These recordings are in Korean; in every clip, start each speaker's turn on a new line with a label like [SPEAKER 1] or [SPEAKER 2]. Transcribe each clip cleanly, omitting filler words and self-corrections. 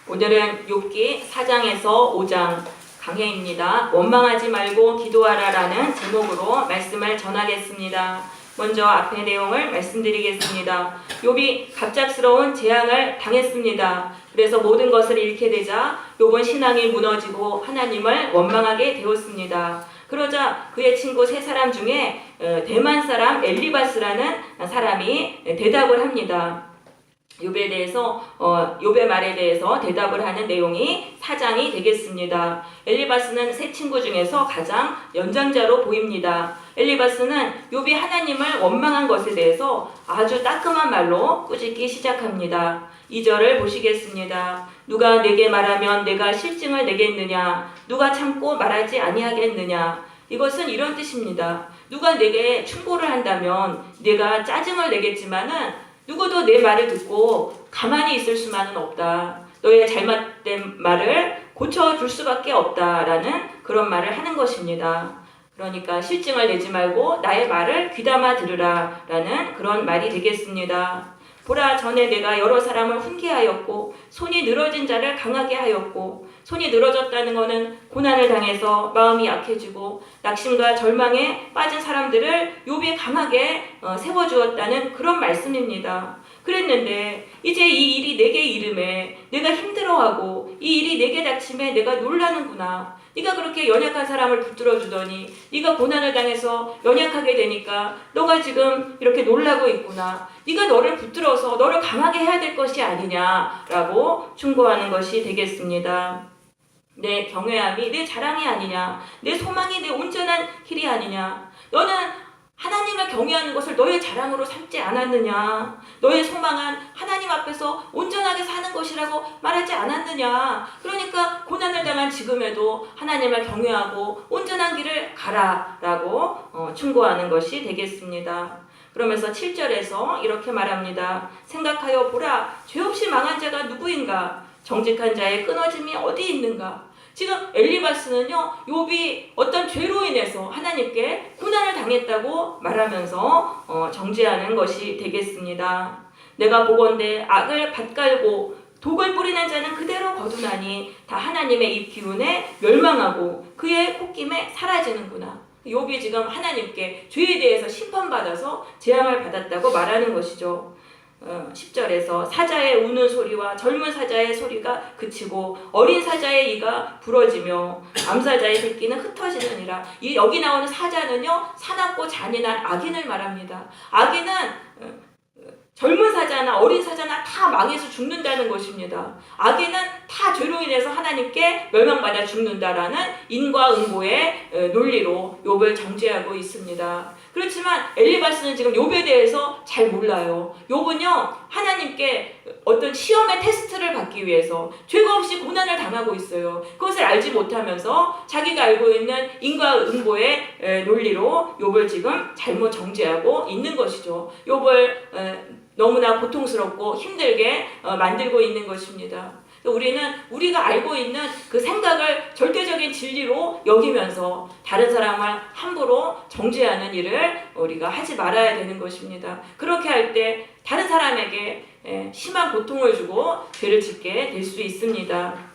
[SPEAKER 1] 오늘은 욥기 4장에서 5장 강해입니다. 원망하지 말고 기도하라라는 제목으로 말씀을 전하겠습니다. 먼저 앞의 내용을 말씀드리겠습니다. 욥이 갑작스러운 재앙을 당했습니다. 그래서 모든 것을 잃게 되자 욥은 신앙이 무너지고 하나님을 원망하게 되었습니다. 그러자 그의 친구 세 사람 중에 대만 사람 엘리바스라는 사람이 대답을 합니다. 욥에 대해서 욥의 말에 대해서 대답을 하는 내용이 4장이 되겠습니다. 엘리바스는 세 친구 중에서 가장 연장자로 보입니다. 엘리바스는 욥이 하나님을 원망한 것에 대해서 아주 따끔한 말로 꾸짖기 시작합니다. 2절을 보시겠습니다. 누가 내게 말하면 내가 실증을 내겠느냐? 누가 참고 말하지 아니하겠느냐? 이것은 이런 뜻입니다. 누가 내게 충고를 한다면 내가 짜증을 내겠지만은 누구도 내 말을 듣고 가만히 있을 수만은 없다. 너의 잘못된 말을 고쳐줄 수밖에 없다라는 그런 말을 하는 것입니다. 그러니까 실증을 내지 말고 나의 말을 귀담아 들으라 라는 그런 말이 되겠습니다. 보라, 전에 내가 여러 사람을 훈계하였고 손이 늘어진 자를 강하게 하였고, 손이 늘어졌다는 것은 고난을 당해서 마음이 약해지고 낙심과 절망에 빠진 사람들을 욥이 강하게 세워주었다는 그런 말씀입니다. 그랬는데 이제 이 일이 내게 이름에 내가 힘들어하고 이 일이 내게 닥침에 내가 놀라는구나. 네가 그렇게 연약한 사람을 붙들어 주더니 네가 고난을 당해서 연약하게 되니까 너가 지금 이렇게 놀라고 있구나. 네가 너를 붙들어서 너를 강하게 해야 될 것이 아니냐라고 충고하는 것이 되겠습니다. 내 경외함이 내 자랑이 아니냐, 내 소망이 내 온전한 길이 아니냐. 너는 하나님을 경외하는 것을 너의 자랑으로 삼지 않았느냐? 너의 소망은 하나님 앞에서 온전하게 사는 것이라고 말하지 않았느냐? 그러니까 고난을 당한 지금에도 하나님을 경외하고 온전한 길을 가라라고 충고하는 것이 되겠습니다. 그러면서 7절에서 이렇게 말합니다. 생각하여 보라, 죄 없이 망한 자가 누구인가? 정직한 자의 끊어짐이 어디 있는가? 지금 엘리바스는요, 욥이 어떤 죄로 인해서 하나님께 고난을 당했다고 말하면서 정죄하는 것이 되겠습니다. 내가 보건대 악을 밭갈고 독을 뿌리는 자는 그대로 거두나니 다 하나님의 입 기운에 멸망하고 그의 콧김에 사라지는구나. 욥이 지금 하나님께 죄에 대해서 심판받아서 재앙을 받았다고 말하는 것이죠. 10절에서 사자의 우는 소리와 젊은 사자의 소리가 그치고 어린 사자의 이가 부러지며 암사자의 새끼는 흩어지느니라. 여기 나오는 사자는요, 사납고 잔인한 악인을 말합니다. 악인은 젊은 사자나 어린 사자나 다 망해서 죽는다는 것입니다. 악인은 다 죄로 인해서 하나님께 멸망받아 죽는다라는 인과응보의 논리로 욥을 정죄하고 있습니다. 그렇지만 엘리바스는 지금 욥에 대해서 잘 몰라요. 욥은요, 하나님께 어떤 시험의 테스트를 받기 위해서 죄가 없이 고난을 당하고 있어요. 그것을 알지 못하면서 자기가 알고 있는 인과응보의 논리로 욥을 지금 잘못 정죄하고 있는 것이죠. 욥을 너무나 고통스럽고 힘들게 만들고 있는 것입니다. 우리는 우리가 알고 있는 그 생각을 절대적인 진리로 여기면서 다른 사람을 함부로 정죄하는 일을 우리가 하지 말아야 되는 것입니다. 그렇게 할 때 다른 사람에게 심한 고통을 주고 죄를 짓게 될 수 있습니다.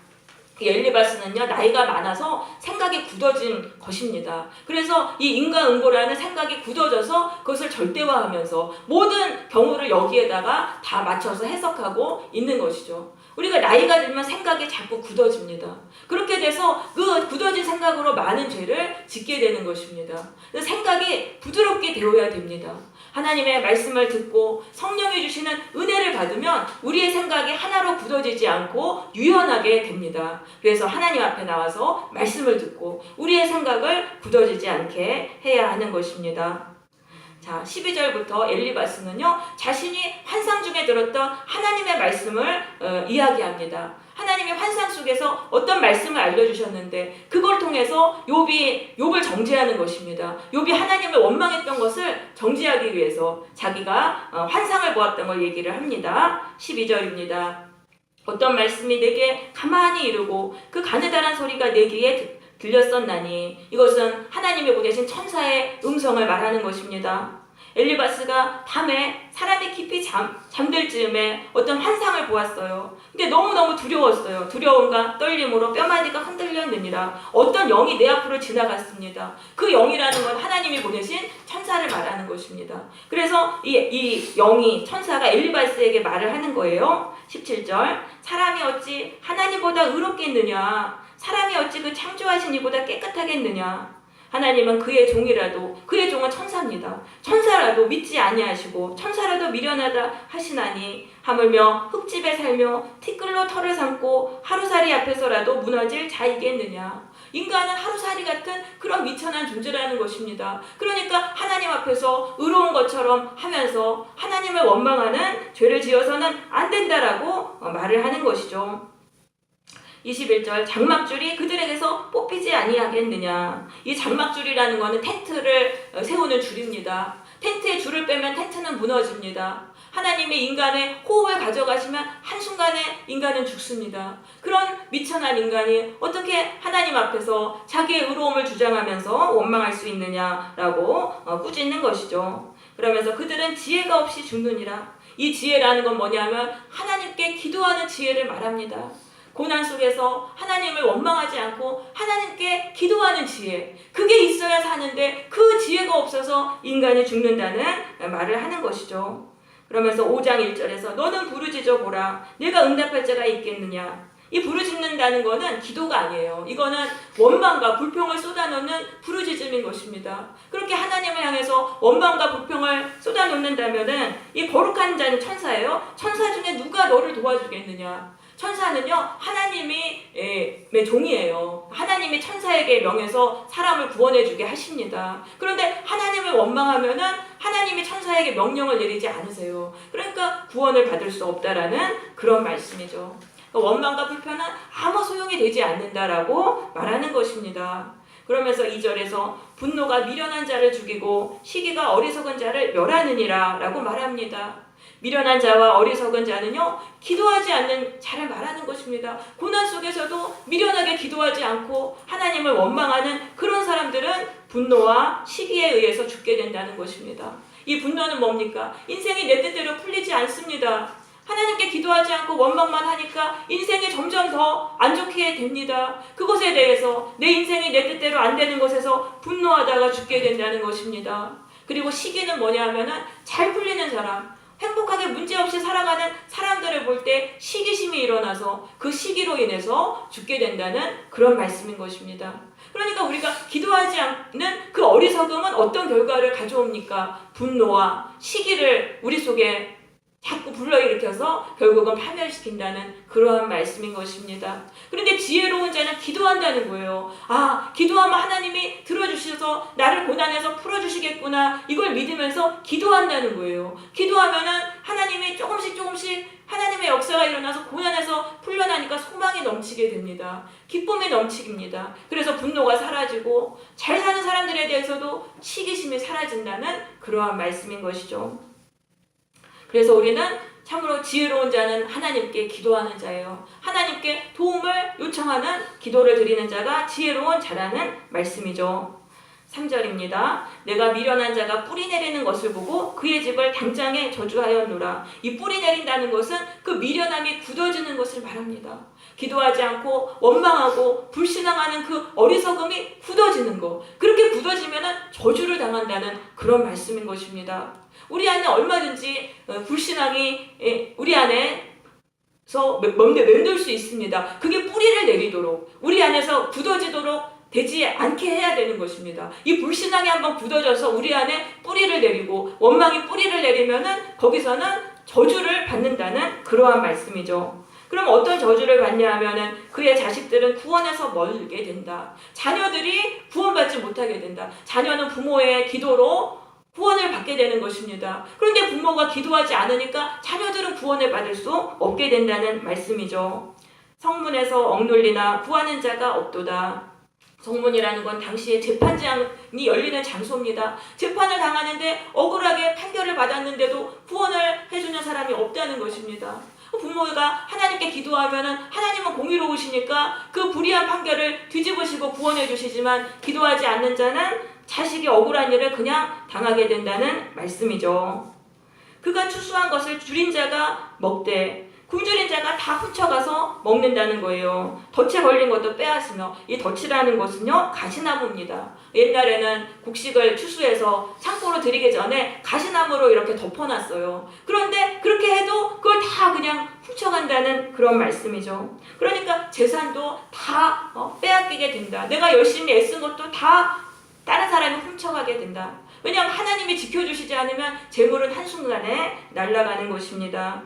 [SPEAKER 1] 엘리바스는요, 나이가 많아서 생각이 굳어진 것입니다. 그래서 이 인과응보라는 생각이 굳어져서 그것을 절대화하면서 모든 경우를 여기에다가 다 맞춰서 해석하고 있는 것이죠. 우리가 나이가 들면 생각이 자꾸 굳어집니다. 그렇게 돼서 그 굳어진 생각으로 많은 죄를 짓게 되는 것입니다. 생각이 부드럽게 되어야 됩니다. 하나님의 말씀을 듣고 성령이 주시는 은혜를 받으면 우리의 생각이 하나로 굳어지지 않고 유연하게 됩니다. 그래서 하나님 앞에 나와서 말씀을 듣고 우리의 생각을 굳어지지 않게 해야 하는 것입니다. 자, 12절부터 엘리바스는요, 자신이 환상 중에 들었던 하나님의 말씀을 이야기합니다. 하나님의 환상 속에서 어떤 말씀을 알려주셨는데 그걸 통해서 욥을 정죄하는 것입니다. 욥이 하나님을 원망했던 것을 정죄하기 위해서 자기가 환상을 보았던 걸 얘기를 합니다. 12절입니다. 어떤 말씀이 내게 가만히 이르고 그 가느다란 소리가 내 귀에 들렸었나니. 이것은 하나님이 보내신 천사의 음성을 말하는 것입니다. 엘리바스가 밤에 사람이 깊이 잠들 즈음에 어떤 환상을 보았어요. 근데 너무너무 두려웠어요. 두려움과 떨림으로 뼈마디가 흔들렸느니라. 어떤 영이 내 앞으로 지나갔습니다. 그 영이라는 건 하나님이 보내신 천사를 말하는 것입니다. 그래서 이 영이, 천사가 엘리바스에게 말을 하는 거예요. 17절, 사람이 어찌 하나님보다 의롭겠느냐? 사람이 어찌 그 창조하신 이보다 깨끗하겠느냐? 하나님은 그의 종이라도, 그의 종은 천사입니다. 천사라도 믿지 아니하시고 천사라도 미련하다 하시나니 하물며 흙집에 살며 티끌로 털을 삼고 하루살이 앞에서라도 무너질 자이겠느냐. 인간은 하루살이 같은 그런 미천한 존재라는 것입니다. 그러니까 하나님 앞에서 의로운 것처럼 하면서 하나님을 원망하는 죄를 지어서는 안 된다라고 말을 하는 것이죠. 21절, 장막줄이 그들에게서 뽑히지 아니하겠느냐. 이 장막줄이라는 것은 텐트를 세우는 줄입니다. 텐트에 줄을 빼면 텐트는 무너집니다. 하나님이 인간의 호흡을 가져가시면 한순간에 인간은 죽습니다. 그런 미천한 인간이 어떻게 하나님 앞에서 자기의 의로움을 주장하면서 원망할 수 있느냐라고 꾸짖는 것이죠. 그러면서 그들은 지혜가 없이 죽느니라. 이 지혜라는 건 뭐냐면 하나님께 기도하는 지혜를 말합니다. 고난 속에서 하나님을 원망하지 않고 하나님께 기도하는 지혜, 그게 있어야 사는데 그 지혜가 없어서 인간이 죽는다는 말을 하는 것이죠. 그러면서 5장 1절에서 너는 부르짖어 보라, 내가 응답할 자가 있겠느냐. 이 부르짖는다는 거는 기도가 아니에요. 이거는 원망과 불평을 쏟아놓는 부르짖음인 것입니다. 그렇게 하나님을 향해서 원망과 불평을 쏟아놓는다면은 이 거룩한 자는 천사예요. 천사 중에 누가 너를 도와주겠느냐. 천사는요, 하나님의 종이에요. 하나님이 천사에게 명해서 사람을 구원해주게 하십니다. 그런데 하나님을 원망하면은 하나님이 천사에게 명령을 내리지 않으세요. 그러니까 구원을 받을 수 없다라는 그런 말씀이죠. 원망과 불편은 아무 소용이 되지 않는다라고 말하는 것입니다. 그러면서 2절에서 분노가 미련한 자를 죽이고 시기가 어리석은 자를 멸하느니라 라고 말합니다. 미련한 자와 어리석은 자는요, 기도하지 않는 자를 말하는 것입니다. 고난 속에서도 미련하게 기도하지 않고 하나님을 원망하는 그런 사람들은 분노와 시기에 의해서 죽게 된다는 것입니다. 이 분노는 뭡니까? 인생이 내 뜻대로 풀리지 않습니다. 하나님께 기도하지 않고 원망만 하니까 인생이 점점 더 안 좋게 됩니다. 그것에 대해서 내 인생이 내 뜻대로 안 되는 것에서 분노하다가 죽게 된다는 것입니다. 그리고 시기는 뭐냐면은 잘 풀리는 사람, 행복하게 문제없이 살아가는 사람들을 볼 때 시기심이 일어나서 그 시기로 인해서 죽게 된다는 그런 말씀인 것입니다. 그러니까 우리가 기도하지 않는 그 어리석음은 어떤 결과를 가져옵니까? 분노와 시기를 우리 속에 자꾸 불러일으켜서 결국은 파멸시킨다는 그러한 말씀인 것입니다. 그런데 지혜로운 자는 기도한다는 거예요. 아, 기도하면 하나님이 들어주셔서 나를 고난에서 풀어주시겠구나, 이걸 믿으면서 기도한다는 거예요. 기도하면은 하나님이 조금씩 하나님의 역사가 일어나서 고난에서 풀려나니까 소망이 넘치게 됩니다. 기쁨이 넘칩니다. 그래서 분노가 사라지고 잘 사는 사람들에 대해서도 시기심이 사라진다는 그러한 말씀인 것이죠. 그래서 우리는 참으로 지혜로운 자는 하나님께 기도하는 자예요. 하나님께 도움을 요청하는 기도를 드리는 자가 지혜로운 자라는 말씀이죠. 3절입니다. 내가 미련한 자가 뿌리 내리는 것을 보고 그의 집을 당장에 저주하였노라. 이 뿌리 내린다는 것은 그 미련함이 굳어지는 것을 말합니다. 기도하지 않고 원망하고 불신앙하는 그 어리석음이 굳어지는 것. 그렇게 굳어지면 저주를 당한다는 그런 말씀인 것입니다. 우리 안에 얼마든지 불신앙이 우리 안에서 맴돌 수 있습니다. 그게 뿌리를 내리도록, 우리 안에서 굳어지도록 되지 않게 해야 되는 것입니다. 이 불신앙이 한번 굳어져서 우리 안에 뿌리를 내리고 원망이 뿌리를 내리면은 거기서는 저주를 받는다는 그러한 말씀이죠. 그럼 어떤 저주를 받냐 하면은 그의 자식들은 구원에서 멀게 된다. 자녀들이 구원받지 못하게 된다. 자녀는 부모의 기도로 구원을 받게 되는 것입니다. 그런데 부모가 기도하지 않으니까 자녀들은 구원을 받을 수 없게 된다는 말씀이죠. 성문에서 억눌리나 구하는 자가 없도다. 성문이라는 건 당시에 재판장이 열리는 장소입니다. 재판을 당하는데 억울하게 판결을 받았는데도 구원을 해주는 사람이 없다는 것입니다. 부모가 하나님께 기도하면은 하나님은 공의로우시니까 그 불의한 판결을 뒤집으시고 구원해 주시지만 기도하지 않는 자는 자식이 억울한 일을 그냥 당하게 된다는 말씀이죠. 그가 추수한 것을 줄인 자가 먹되 굶주린 자가 다 훔쳐가서 먹는다는 거예요. 덫에 걸린 것도 빼앗으며, 이 덫이라는 것은요 가시나무입니다. 옛날에는 곡식을 추수해서 창고로 들이기 전에 가시나무로 이렇게 덮어놨어요. 그런데 그렇게 해도 그걸 다 그냥 훔쳐간다는 그런 말씀이죠. 그러니까 재산도 다 빼앗기게 된다. 내가 열심히 애쓴 것도 다 다른 사람이 훔쳐가게 된다. 왜냐하면 하나님이 지켜주시지 않으면 재물은 한순간에 날아가는 것입니다.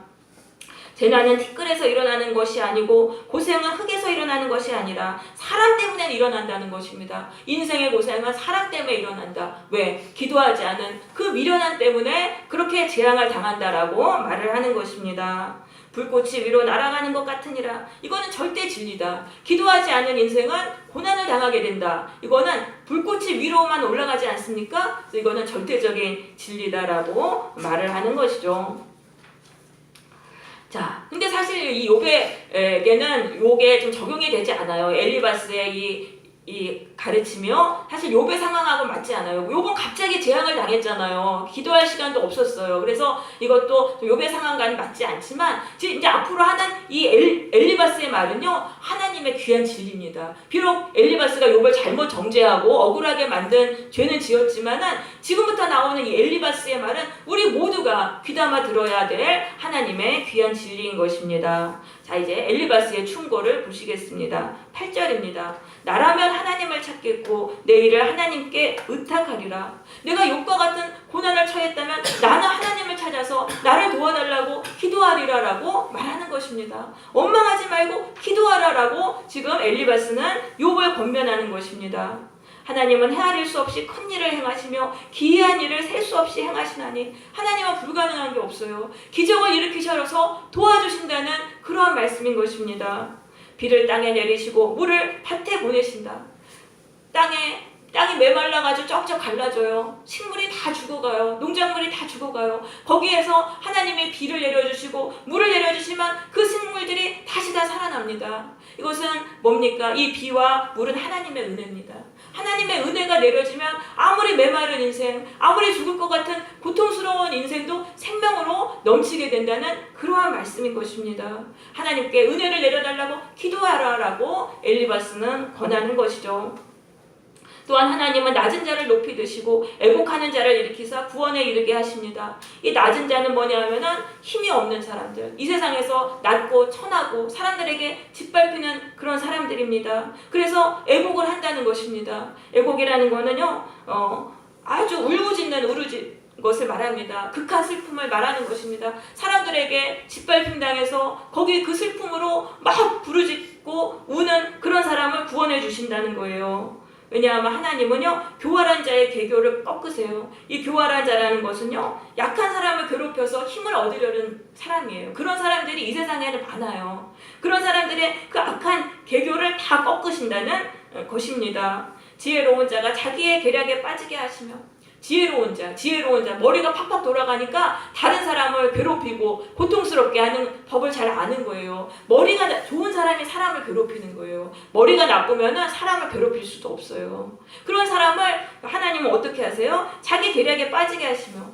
[SPEAKER 1] 재난은 티끌에서 일어나는 것이 아니고 고생은 흙에서 일어나는 것이 아니라 사람 때문에 일어난다는 것입니다. 인생의 고생은 사람 때문에 일어난다. 왜? 기도하지 않은 그 미련함 때문에 그렇게 재앙을 당한다라고 말을 하는 것입니다. 불꽃이 위로 날아가는 것 같으니라. 이거는 절대 진리다. 기도하지 않은 인생은 고난을 당하게 된다. 이거는 불꽃이 위로만 올라가지 않습니까? 그래서 이거는 절대적인 진리다라고 말을 하는 것이죠. 자, 근데 사실 이 욥에게는 요게 좀 적용이 되지 않아요. 엘리바스의 이 가르치며 사실 욥의 상황하고 맞지 않아요. 욥은 갑자기 재앙을 당했잖아요. 기도할 시간도 없었어요. 그래서 이것도 욥의 상황과는 맞지 않지만 이제 앞으로 하는 이 엘리바스의 말은요 하나님의 귀한 진리입니다. 비록 엘리바스가 욥을 잘못 정죄하고 억울하게 만든 죄는 지었지만은 지금부터 나오는 이 엘리바스의 말은 우리 모두가 귀담아 들어야 될 하나님의 귀한 진리인 것입니다. 자, 이제 엘리바스의 충고를 보시겠습니다. 8절입니다. 나라면 하나님을 찾겠고 내 일을 하나님께 의탁하리라. 내가 욥과 같은 고난을 처했다면 나는 하나님을 찾아서 나를 도와달라고 기도하리라라고 말하는 것입니다. 원망하지 말고 기도하라라고 지금 엘리바스는 욥을 권면하는 것입니다. 하나님은 헤아릴 수 없이 큰 일을 행하시며 기이한 일을 셀 수 없이 행하시나니 하나님은 불가능한 게 없어요. 기적을 일으키셔서 도와주신다는 그러한 말씀인 것입니다. 비를 땅에 내리시고 물을 밭에 보내신다. 땅이 메말라가지고 쩍쩍 갈라져요. 식물이 다 죽어가요. 농작물이 다 죽어가요. 거기에서 하나님이 비를 내려주시고 물을 내려주시면 그 식물들이 다시 다 살아납니다. 이것은 뭡니까? 이 비와 물은 하나님의 은혜입니다. 하나님의 은혜가 내려지면 아무리 메마른 인생, 아무리 죽을 것 같은 고통스러운 인생도 생명으로 넘치게 된다는 그러한 말씀인 것입니다. 하나님께 은혜를 내려달라고 기도하라라고 엘리바스는 권하는 것이죠. 또한 하나님은 낮은 자를 높이 드시고 애곡하는 자를 일으키사 구원에 이르게 하십니다. 이 낮은 자는 뭐냐 하면은 힘이 없는 사람들, 이 세상에서 낮고 천하고 사람들에게 짓밟히는 그런 사람들입니다. 그래서 애곡을 한다는 것입니다. 애곡이라는 거는요 아주 울부짖는 것을 말합니다. 극한 슬픔을 말하는 것입니다. 사람들에게 짓밟힘 당해서 거기 그 슬픔으로 막 부르짖고 우는 그런 사람을 구원해 주신다는 거예요. 왜냐하면 하나님은요 교활한 자의 계교를 꺾으세요. 이 교활한 자라는 것은요 약한 사람을 괴롭혀서 힘을 얻으려는 사람이에요. 그런 사람들이 이 세상에는 많아요. 그런 사람들의 그 악한 계교를 다 꺾으신다는 것입니다. 지혜로운 자가 자기의 계략에 빠지게 하시며, 지혜로운 자, 머리가 팍팍 돌아가니까 다른 사람을 괴롭히고 고통스럽게 하는 법을 잘 아는 거예요. 머리가 좋은 사람이 사람을 괴롭히는 거예요. 머리가 나쁘면 사람을 괴롭힐 수도 없어요. 그런 사람을 하나님은 어떻게 하세요? 자기 계략에 빠지게 하시며,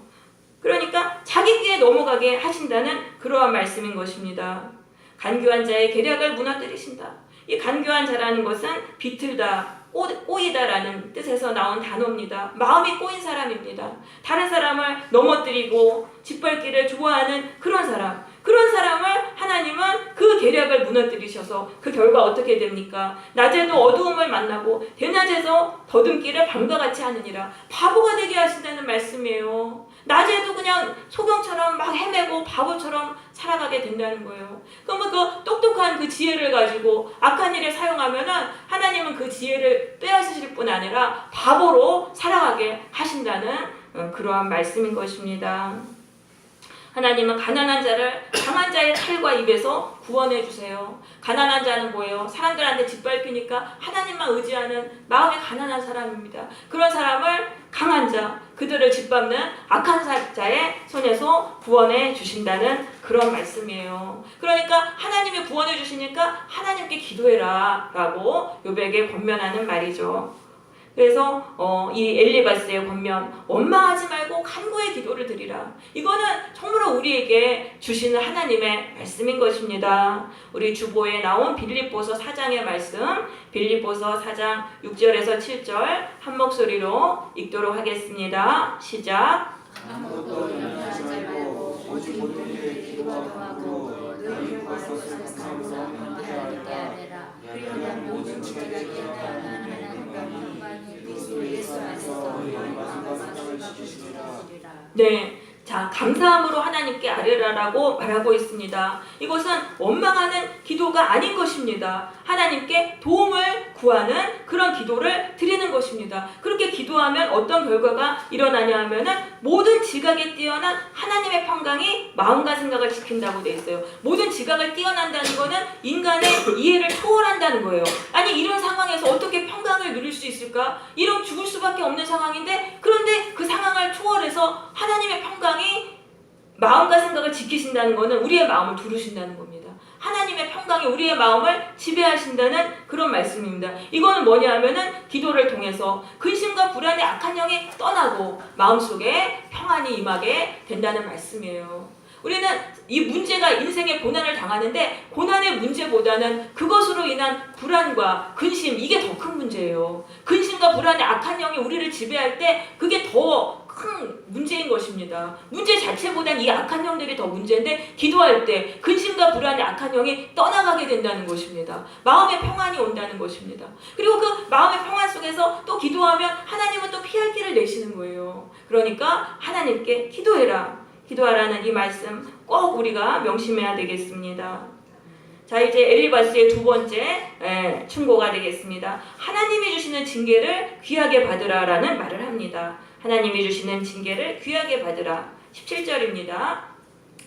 [SPEAKER 1] 그러니까 자기 귀에 넘어가게 하신다는 그러한 말씀인 것입니다. 간교한 자의 계략을 무너뜨리신다. 이 간교한 자라는 것은 비틀다, 꼬이다라는 뜻에서 나온 단어입니다. 마음이 꼬인 사람입니다. 다른 사람을 넘어뜨리고 짓밟기를 좋아하는 그런 사람을 하나님은 그 계략을 무너뜨리셔서 그 결과 어떻게 됩니까? 낮에도 어두움을 만나고 대낮에서 더듬기를 밤과 같이 하느니라. 바보가 되게 하신다는 말씀이에요. 낮에도 그냥 소경처럼 막 헤매고 바보처럼 살아가게 된다는 거예요. 그러면 그 똑똑한 그 지혜를 가지고 악한 일에 사용하면은 하나님은 그 지혜를 빼앗으실 뿐 아니라 바보로 살아가게 하신다는 그러한 말씀인 것입니다. 하나님은 가난한 자를 강한 자의 칼과 입에서 구원해 주세요. 가난한 자는 뭐예요? 사람들한테 짓밟히니까 하나님만 의지하는 마음이 가난한 사람입니다. 그런 사람을 강한 자, 그들을 짓밟는 악한 자의 손에서 구원해 주신다는 그런 말씀이에요. 그러니까 하나님이 구원해 주시니까 하나님께 기도해라 라고 욥에게 권면하는 말이죠. 그래서 이 엘리바스의 권면, 원망하지 말고 간구의 기도를 드리라. 이거는 정말로 우리에게 주시는 하나님의 말씀인 것입니다. 우리 주보에 나온 빌립보서 4장의 말씀, 빌립보서 4장 6절에서 7절 한 목소리로 읽도록 하겠습니다. 시작.
[SPEAKER 2] 아무것도 염려하지 말고 오직 모든 일에 기도와 하고 너희를 구하는 것을 감사하며 하나님께 아뢰라. 그리하면 모든 지체가 깨어나는 하나님과 평강이 그리스도 예수 안에서 영광과 사랑을 주시리라.
[SPEAKER 1] 네, 자, 감사함으로 하나님께 아뢰라라고 말하고 있습니다. 이것은 원망하는 기도가 아닌 것입니다. 하나님께 도움을 구하는 그런 기도를 드리는 것입니다. 그렇게 기도하면 어떤 결과가 일어나냐 하면은 모든 지각에 뛰어난 하나님의 평강이 마음과 생각을 지킨다고 되어 있어요. 모든 지각을 뛰어난다는 것은 인간의 이해를 초월한다는 거예요. 아니, 이런 상황에서 어떻게 평강을 누릴 수 있을까? 이런 죽을 수밖에 없는 상황인데, 그런데 그 상황을 초월해서 하나님의 평강이 마음과 생각을 지키신다는 것은 우리의 마음을 두르신다는 겁니다. 하나님의 평강이 우리의 마음을 지배하신다는 그런 말씀입니다. 이거는 뭐냐 하면은 기도를 통해서 근심과 불안의 악한 영이 떠나고 마음속에 평안이 임하게 된다는 말씀이에요. 우리는 이 문제가 인생의 고난을 당하는데, 고난의 문제보다는 그것으로 인한 불안과 근심, 이게 더 큰 문제예요. 근심과 불안의 악한 영이 우리를 지배할 때 그게 더 큰 문제인 것입니다. 문제 자체보단 이 악한 영들이 더 문제인데, 기도할 때 근심과 불안의 악한 영이 떠나가게 된다는 것입니다. 마음의 평안이 온다는 것입니다. 그리고 그 마음의 평안 속에서 또 기도하면 하나님은 또 피할 길을 내시는 거예요. 그러니까 하나님께 기도하라는 이 말씀 꼭 우리가 명심해야 되겠습니다. 자, 이제 엘리바스의 두 번째 충고가 되겠습니다. 하나님이 주시는 징계를 귀하게 받으라라는 말을 합니다. 하나님이 주시는 징계를 귀하게 받으라. 17절입니다.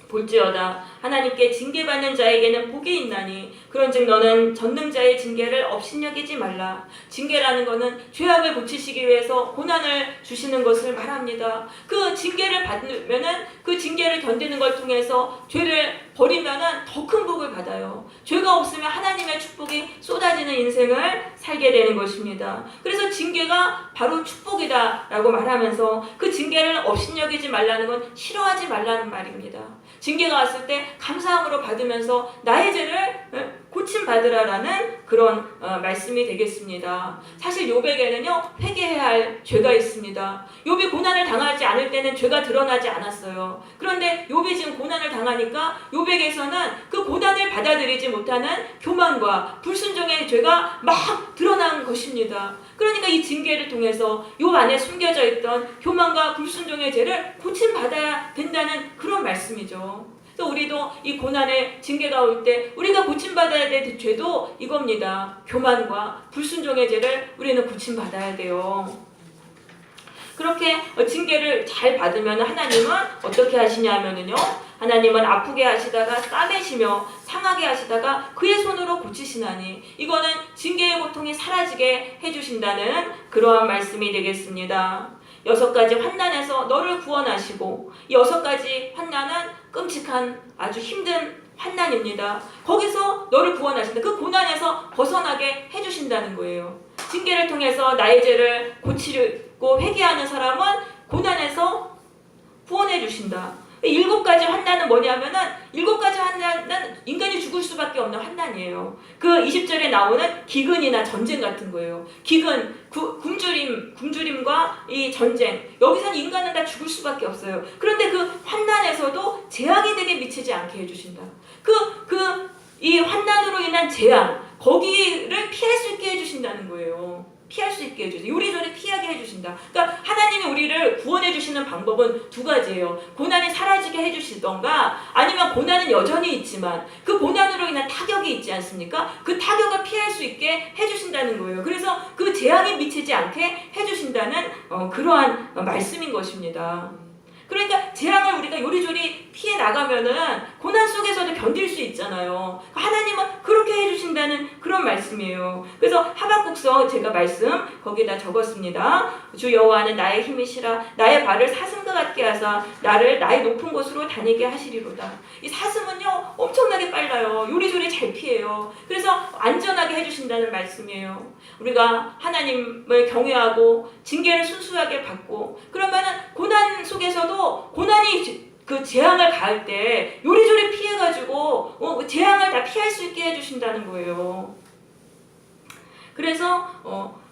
[SPEAKER 1] 볼지어다 하나님께 징계받는 자에게는 복이 있나니 그런즉 너는 전능자의 징계를 업신여기지 말라. 징계라는 것은 죄악을 고치시기 위해서 고난을 주시는 것을 말합니다. 그 징계를 받으면은 그 징계를 견디는 걸 통해서 죄를 버리면은 더 큰 복을 받아요. 죄가 없으면 하나님의 축복이 쏟아지는 인생을 살게 되는 것입니다. 그래서 징계가 바로 축복이다라고 말하면서 그 징계를 업신여기지 말라는 건 싫어하지 말라는 말입니다. 징계가 왔을 때 감사함으로 받으면서 나의 죄를 고침받으라라는 그런 말씀이 되겠습니다. 사실 욥에게는요, 회개해야 할 죄가 있습니다. 욥이 고난을 당하지 않을 때는 죄가 드러나지 않았어요. 그런데 욥이 지금 고난을 당하니까 욥에게서는 그 고난을 받아들이지 못하는 교만과 불순종의 죄가 막 드러난 것입니다. 그러니까 이 징계를 통해서 욥 안에 숨겨져 있던 교만과 불순종의 죄를 고침받아야 된다는 그런 말씀이죠. 그래서 우리도 이 고난의 징계가 올 때 우리가 고침받아야 될 죄도 이겁니다. 교만과 불순종의 죄를 우리는 고침받아야 돼요. 그렇게 징계를 잘 받으면 하나님은 어떻게 하시냐면요, 하나님은 아프게 하시다가 싸매시며 상하게 하시다가 그의 손으로 고치시나니, 이거는 징계의 고통이 사라지게 해주신다는 그러한 말씀이 되겠습니다. 6가지 환난에서 너를 구원하시고, 이 6가지 환난은 끔찍한 아주 힘든 환난입니다. 거기서 너를 구원하신다. 그 고난에서 벗어나게 해주신다는 거예요. 징계를 통해서 나의 죄를 고치고 회개하는 사람은 고난에서 구원해 주신다. 7가지 환난은 뭐냐면은 7가지 환난은 인간이 죽을 수밖에 없는 환난이에요. 그 20절에 나오는 기근이나 전쟁 같은 거예요. 기근, 굶주림과 이 전쟁, 여기서는 인간은 다 죽을 수밖에 없어요. 그런데 그 환난에서도 재앙이 내게 미치지 않게 해주신다. 이 환난으로 인한 재앙, 거기를 피할 수 있게 해주신다는 거예요. 피할 수 있게 해주세요. 요리조리 피하게 해주신다. 그러니까 하나님이 우리를 구원해 주시는 방법은 2가지예요. 고난이 사라지게 해주시던가, 아니면 고난은 여전히 있지만 그 고난으로 인한 타격이 있지 않습니까? 그 타격을 피할 수 있게 해주신다는 거예요. 그래서 그 재앙이 미치지 않게 해주신다는 그러한 말씀인 것입니다. 그러니까 재앙을 우리가 요리조리 피해 나가면은 고난 속에서도 견딜 수 있잖아요. 하나님은 그렇게 해주신다는 그런 말씀이에요. 그래서 하박국서 제가 말씀 거기다 적었습니다. 주 여호와는 나의 힘이시라 나의 발을 사슴과 같게 하사 나를 나의 높은 곳으로 다니게 하시리로다. 이 사슴은요 엄청나게 빨라요. 요리조리 잘 피해요. 그래서 안전하게 해주신다는 말씀이에요. 우리가 하나님을 경외하고 징계를 순수하게 받고 그러면은 고난 속에서도 고난이 그 재앙을 가할 때 요리조리 피해가지고 재앙을 다 피할 수 있게 해주신다는 거예요. 그래서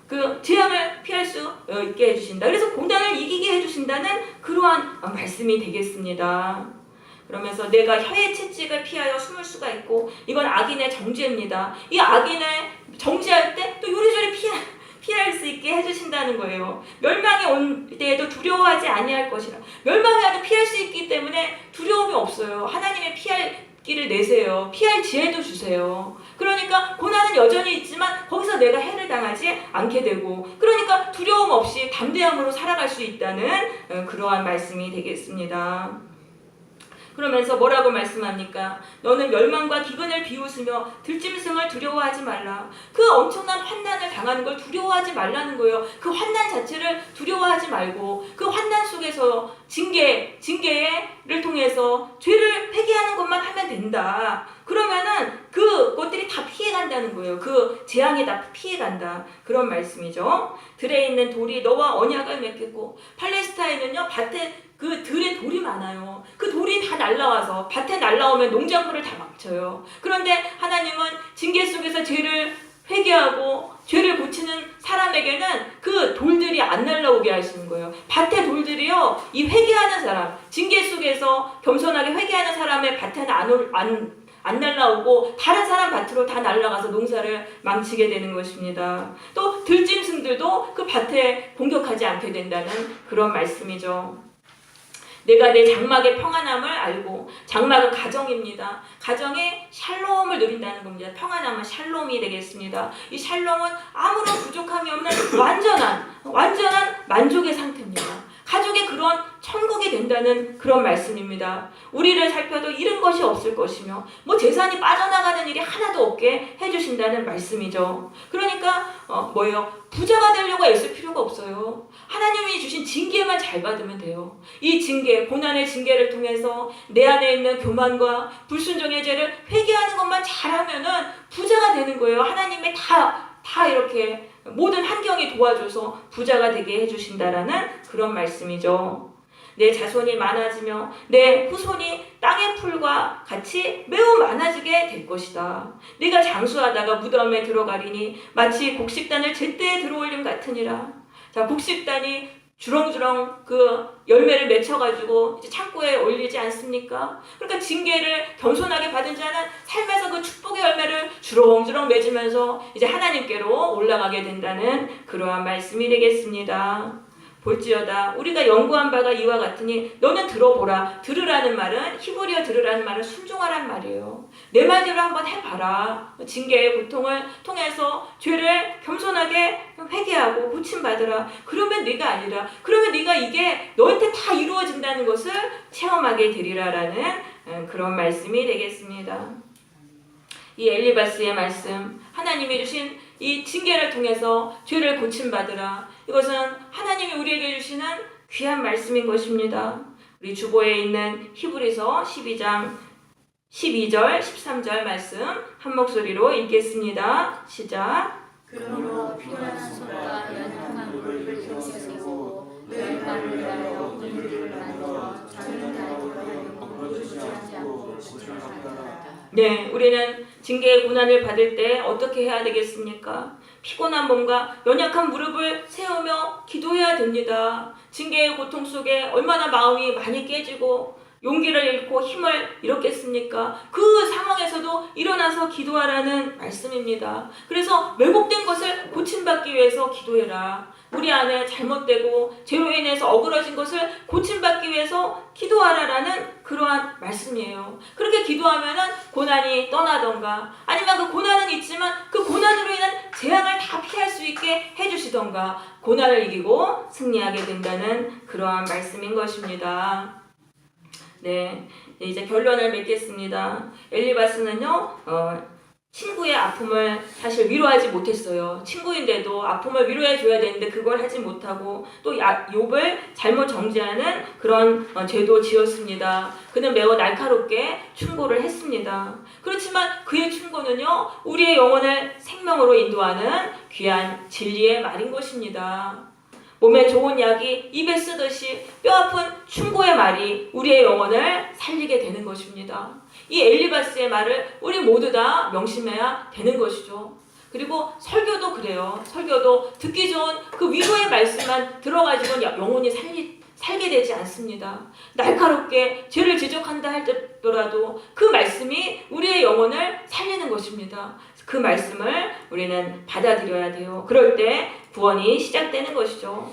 [SPEAKER 1] 그 재앙을 피할 수 있게 해주신다. 그래서 고난을 이기게 해주신다는 그러한 말씀이 되겠습니다. 그러면서 내가 혀의 채찍을 피하여 숨을 수가 있고 이건 악인의 정죄입니다. 이 악인을 정죄할 때 또 요리조리 피할 수 있게 해주신다는 거예요. 멸망이 온 때에도 두려워하지 아니할 것이라. 멸망이 와도 피할 수 있기 때문에 두려움이 없어요. 하나님의 피할 길을 내세요. 피할 지혜도 주세요. 그러니까 고난은 여전히 있지만 거기서 내가 해를 당하지 않게 되고 그러니까 두려움 없이 담대함으로 살아갈 수 있다는 그러한 말씀이 되겠습니다. 그러면서 뭐라고 말씀합니까? 너는 멸망과 기근을 비웃으며 들짐승을 두려워하지 말라. 그 엄청난 환난을 당하는 걸 두려워하지 말라는 거예요. 그 환난 자체를 두려워하지 말고 그 환난 속에서 징계를 통해서 죄를 회개하는 것만 하면 된다. 그러면은 그것들이 다 피해간다는 거예요. 그 재앙이 다 피해간다. 그런 말씀이죠. 들에 있는 돌이 너와 언약을 맺겠고 팔레스타인은요 밭에 그 들에 돌이 많아요. 그 돌이 다 날라와서 밭에 날라오면 농작물을 다 망쳐요. 그런데 하나님은 징계 속에서 죄를 회개하고 죄를 고치는 사람에게는 그 돌들이 안 날라오게 하시는 거예요. 밭의 돌들이요 이 회개하는 사람, 징계 속에서 겸손하게 회개하는 사람의 밭에는 안 날라오고 다른 사람 밭으로 다 날아가서 농사를 망치게 되는 것입니다. 또 들짐승들도 그 밭에 공격하지 않게 된다는 그런 말씀이죠. 내가 내 장막의 평안함을 알고 장막은 가정입니다. 가정에 샬롬을 누린다는 겁니다. 평안함은 샬롬이 되겠습니다. 이 샬롬은 아무런 부족함이 없는 완전한 만족의 상태입니다. 가족의 그런 천국이 된다는 그런 말씀입니다. 우리를 살펴도 잃은 것이 없을 것이며 재산이 빠져나가는 일이 하나도 없게 해주신다는 말씀이죠. 그러니까 부자가 되려고 애쓸 필요가 없어요. 하나님이 주신 징계만 잘 받으면 돼요. 이 징계, 고난의 징계를 통해서 내 안에 있는 교만과 불순종의 죄를 회개하는 것만 잘하면은 부자가 되는 거예요. 하나님의 다 이렇게 모든 환경이 도와줘서 부자가 되게 해주신다라는 그런 말씀이죠. 내 자손이 많아지며 내 후손이 땅의 풀과 같이 매우 많아지게 될 것이다. 네가 장수하다가 무덤에 들어가리니 마치 곡식단을 제때에 들어올림 같으니라. 자, 곡식단이 주렁주렁 그 열매를 맺혀가지고 이제 창고에 올리지 않습니까? 그러니까 징계를 겸손하게 받은 자는 삶에서 그 축복의 열매를 주렁주렁 맺으면서 이제 하나님께로 올라가게 된다는 그러한 말씀이 되겠습니다. 볼지어다 우리가 연구한 바가 이와 같으니 너는 들어보라. 들으라는 말은 히브리어 들으라는 말은 순종하란 말이에요. 내 말대로 한번 해봐라. 징계의 고통을 통해서 죄를 겸손하게 회개하고 고침받으라. 그러면 네가 아니라 그러면 네가 이게 너한테 다 이루어진다는 것을 체험하게 되리라라는 그런 말씀이 되겠습니다. 이 엘리바스의 말씀, 하나님이 주신 이 징계를 통해서 죄를 고침받으라. 이것은 하나님이 우리에게 주시는 귀한 말씀인 것입니다. 우리 주보에 있는 히브리서 12장 12절, 13절 말씀 한 목소리로 읽겠습니다. 시작.
[SPEAKER 2] 그러므로 피곤한 손과 연약한 무릎을 펴시고 늘 발을 위하여 그늘을 만들어 작은 다리로 멈추지 않고 고침받으라.
[SPEAKER 1] 네, 우리는 징계의 고난을 받을 때 어떻게 해야 되겠습니까? 피곤한 몸과 연약한 무릎을 세우며 기도해야 됩니다. 징계의 고통 속에 얼마나 마음이 많이 깨지고 용기를 잃고 힘을 잃었겠습니까? 그 상황에서도 일어나서 기도하라는 말씀입니다. 그래서 왜곡된 것을 고침받기 위해서 기도해라. 우리 안에 잘못되고 죄로 인해서 어그러진 것을 고침받기 위해서 기도하라라는 그러한 말씀이에요. 그렇게 기도하면은 고난이 떠나던가 아니면 그 고난은 있지만 그 고난으로 인한 재앙을 다 피할 수 있게 해주시던가 고난을 이기고 승리하게 된다는 그러한 말씀인 것입니다. 네, 이제 결론을 맺겠습니다. 엘리바스는요, 친구의 아픔을 사실 위로하지 못했어요. 친구인데도 아픔을 위로해 줘야 되는데 그걸 하지 못하고 또 욥을 잘못 정죄하는 그런 죄도 지었습니다. 그는 매우 날카롭게 충고를 했습니다. 그렇지만 그의 충고는요, 우리의 영혼을 생명으로 인도하는 귀한 진리의 말인 것입니다. 몸에 좋은 약이 입에 쓰듯이 뼈아픈 충고의 말이 우리의 영혼을 살리게 되는 것입니다. 이 엘리바스의 말을 우리 모두 다 명심해야 되는 것이죠. 그리고 설교도 그래요. 설교도 듣기 좋은 그 위로의 말씀만 들어가지고는 영혼이 살게 되지 않습니다. 날카롭게 죄를 지적한다 할지라도 그 말씀이 우리의 영혼을 살리는 것입니다. 그 말씀을 우리는 받아들여야 돼요. 그럴 때 구원이 시작되는 것이죠.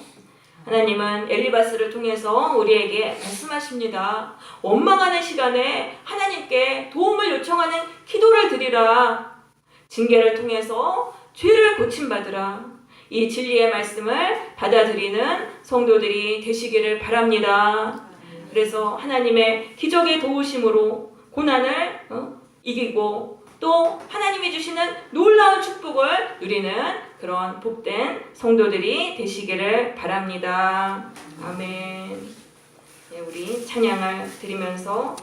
[SPEAKER 1] 하나님은 엘리바스를 통해서 우리에게 말씀하십니다. 원망하는 시간에 하나님께 도움을 요청하는 기도를 드리라. 징계를 통해서 죄를 고침받으라. 이 진리의 말씀을 받아들이는 성도들이 되시기를 바랍니다. 그래서 하나님의 기적의 도우심으로 고난을 이기고 또 하나님이 주시는 놀라운 축복을 누리는 그런 복된 성도들이 되시기를 바랍니다. 아멘. 네, 우리 찬양을 드리면서